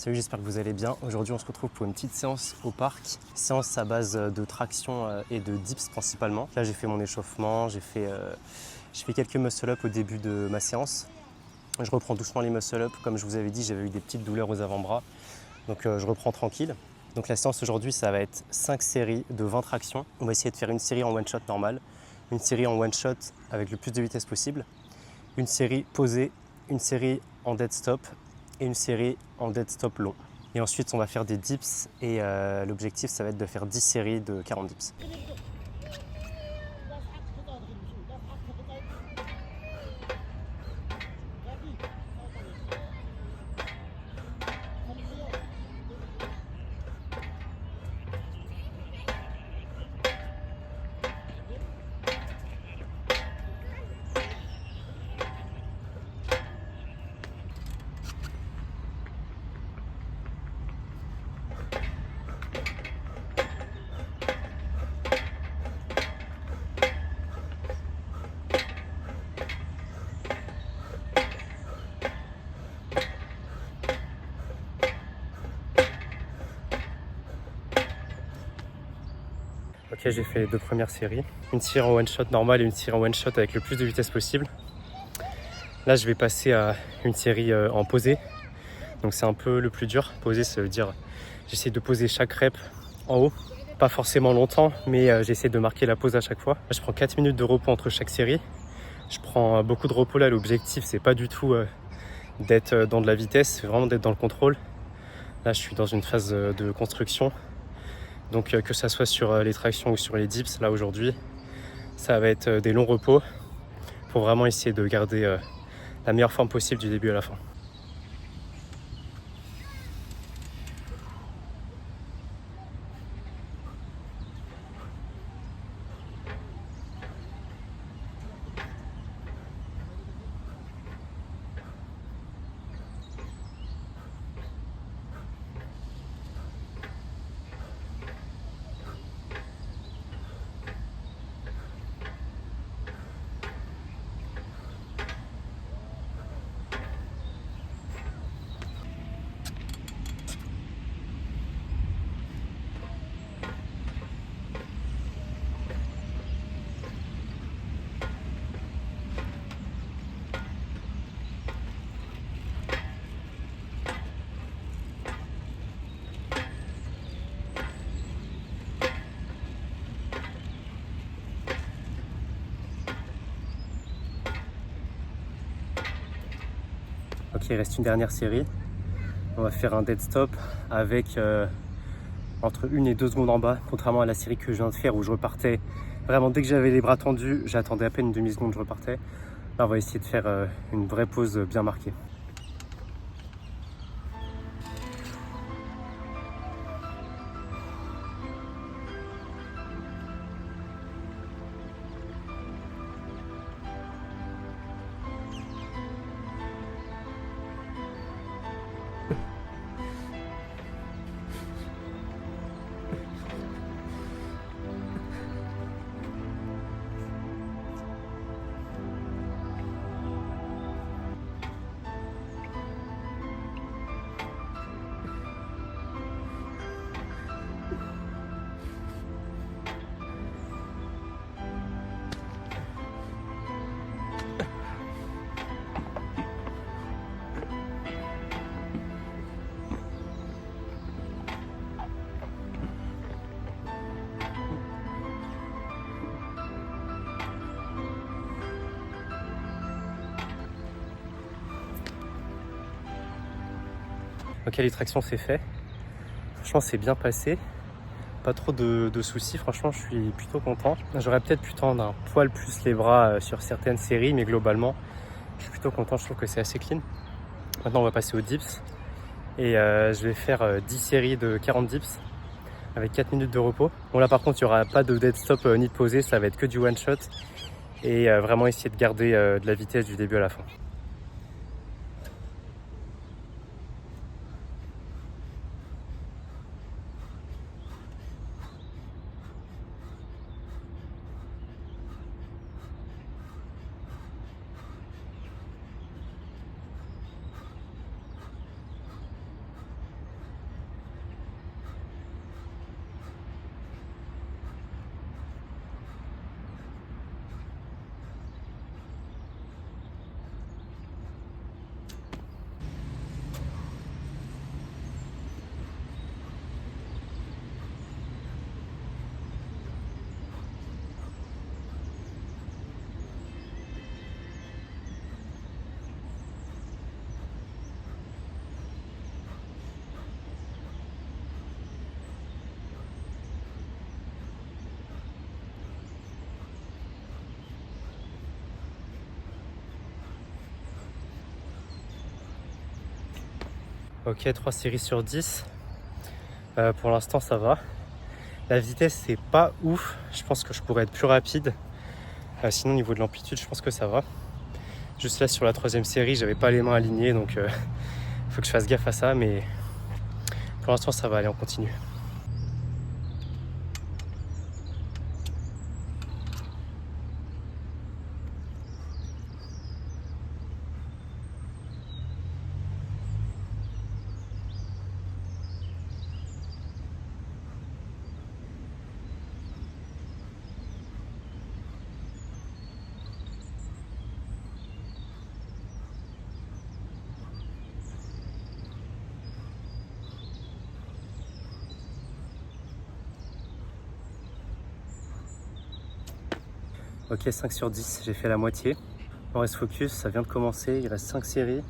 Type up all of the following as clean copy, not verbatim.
Salut, j'espère que vous allez bien. Aujourd'hui, on se retrouve pour une petite séance au parc. Séance à base de traction et de dips principalement. Là, j'ai fait mon échauffement, j'ai fait quelques muscle-up au début de ma séance. Je reprends doucement les muscle-up. Comme je vous avais dit, j'avais eu des petites douleurs aux avant-bras. Donc, je reprends tranquille. Donc, la séance aujourd'hui, ça va être 5 séries de 20 tractions. On va essayer de faire une série en one-shot normale, une série en one-shot avec le plus de vitesse possible, une série posée, une série en dead stop et une série en dead stop long. Et ensuite, on va faire des dips et l'objectif, ça va être de faire 10 séries de 40 dips. Ok, j'ai fait les 2 premières séries. Une série en one shot normale et une série en one shot avec le plus de vitesse possible. Là, je vais passer à une série en posée. Donc c'est un peu le plus dur. Poser, ça veut dire j'essaie de poser chaque rep en haut. Pas forcément longtemps, mais j'essaie de marquer la pause à chaque fois. Je prends 4 minutes de repos entre chaque série. Je prends beaucoup de repos là. L'objectif, c'est pas du tout d'être dans de la vitesse, c'est vraiment d'être dans le contrôle. Là, je suis dans une phase de construction. Donc que ça soit sur les tractions ou sur les dips, là aujourd'hui, ça va être des longs repos pour vraiment essayer de garder la meilleure forme possible du début à la fin. Ok, il reste une dernière série. On va faire un dead stop avec entre 1 et 2 secondes en bas, contrairement à la série que je viens de faire où je repartais vraiment dès que j'avais les bras tendus, j'attendais à peine une demi-seconde, je repartais. Là, on va essayer de faire une vraie pause bien marquée. Ok, les tractions c'est fait. Franchement, c'est bien passé. Pas trop de soucis, franchement, je suis plutôt content. J'aurais peut-être pu tendre un poil plus les bras sur certaines séries, mais globalement, je suis plutôt content. Je trouve que c'est assez clean. Maintenant, on va passer aux dips. Et je vais faire 10 séries de 40 dips avec 4 minutes de repos. Bon, là, par contre, il n'y aura pas de dead stop ni de posé. Ça va être que du one shot. Et vraiment essayer de garder de la vitesse du début à la fin. Ok, 3 séries sur 10. Pour l'instant, ça va. La vitesse, c'est pas ouf. Je pense que je pourrais être plus rapide. Sinon, au niveau de l'amplitude, je pense que ça va. Juste là, sur la 3e série, j'avais pas les mains alignées, donc faut que je fasse gaffe à ça. Mais pour l'instant, ça va aller, on continue. Ok, 5 sur 10, j'ai fait la moitié. On reste focus, ça vient de commencer, il reste 5 séries.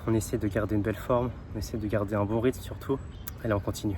On essaie de garder une belle forme, on essaie de garder un bon rythme surtout. Allez, on continue.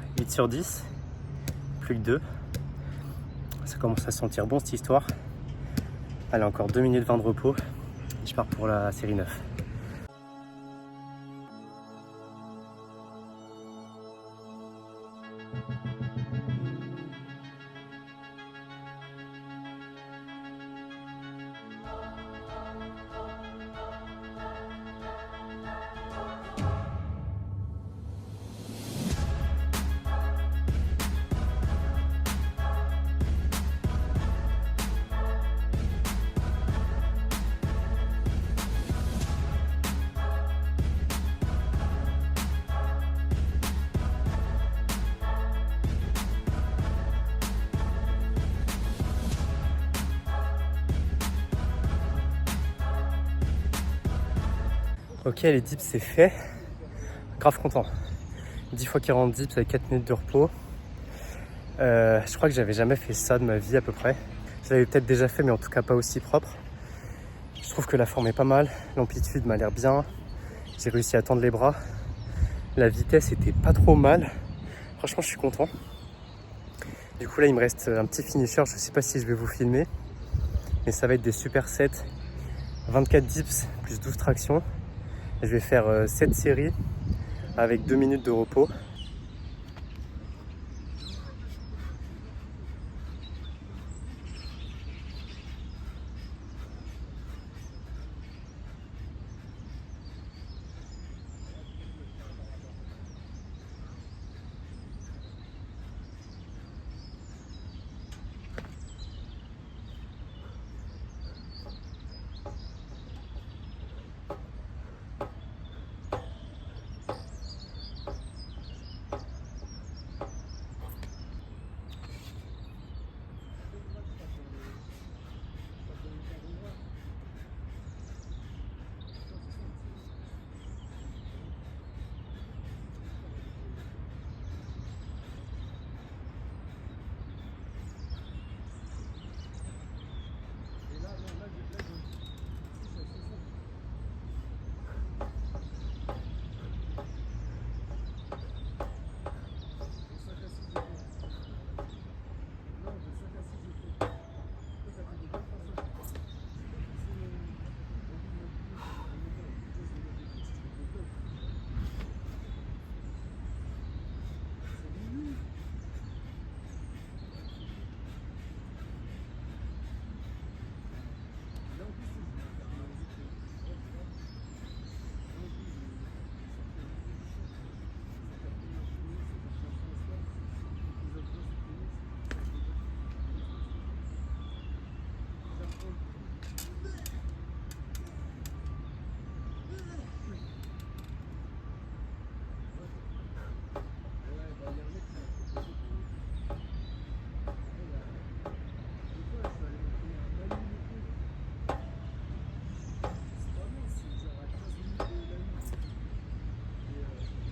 « 8 sur 10, plus que 2. Ça commence à sentir bon cette histoire. Allez, encore 2 minutes 20 de repos. Et je pars pour la série 9. Ok, les dips c'est fait. Grave content. 10 fois 40 dips avec 4 minutes de repos. Je crois que j'avais jamais fait ça de ma vie à peu près. Je l'avais peut-être déjà fait, mais en tout cas pas aussi propre. Je trouve que la forme est pas mal. L'amplitude m'a l'air bien. J'ai réussi à tendre les bras. La vitesse était pas trop mal. Franchement, je suis content. Du coup, là, il me reste un petit finisher. Je sais pas si je vais vous filmer, mais ça va être des supersets. 24 dips plus 12 tractions. Je vais faire 7 séries avec 2 minutes de repos.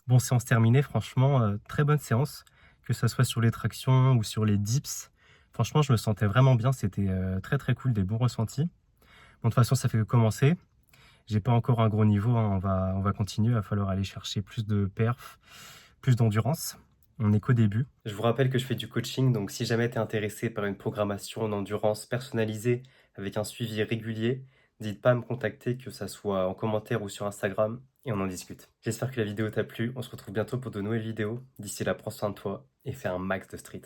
Bon, séance terminée, franchement, très bonne séance, que ça soit sur les tractions ou sur les dips. Franchement, je me sentais vraiment bien, c'était très très cool, des bons ressentis. Bon, de toute façon, ça fait que commencer. J'ai pas encore un gros niveau, hein. On va continuer, il va falloir aller chercher plus de perf, plus d'endurance. On n'est qu'au début. Je vous rappelle que je fais du coaching, donc si jamais tu es intéressé par une programmation en endurance personnalisée avec un suivi régulier, n'hésite pas à me contacter, que ça soit en commentaire ou sur Instagram, et on en discute. J'espère que la vidéo t'a plu, on se retrouve bientôt pour de nouvelles vidéos. D'ici là, prends soin de toi et fais un max de street.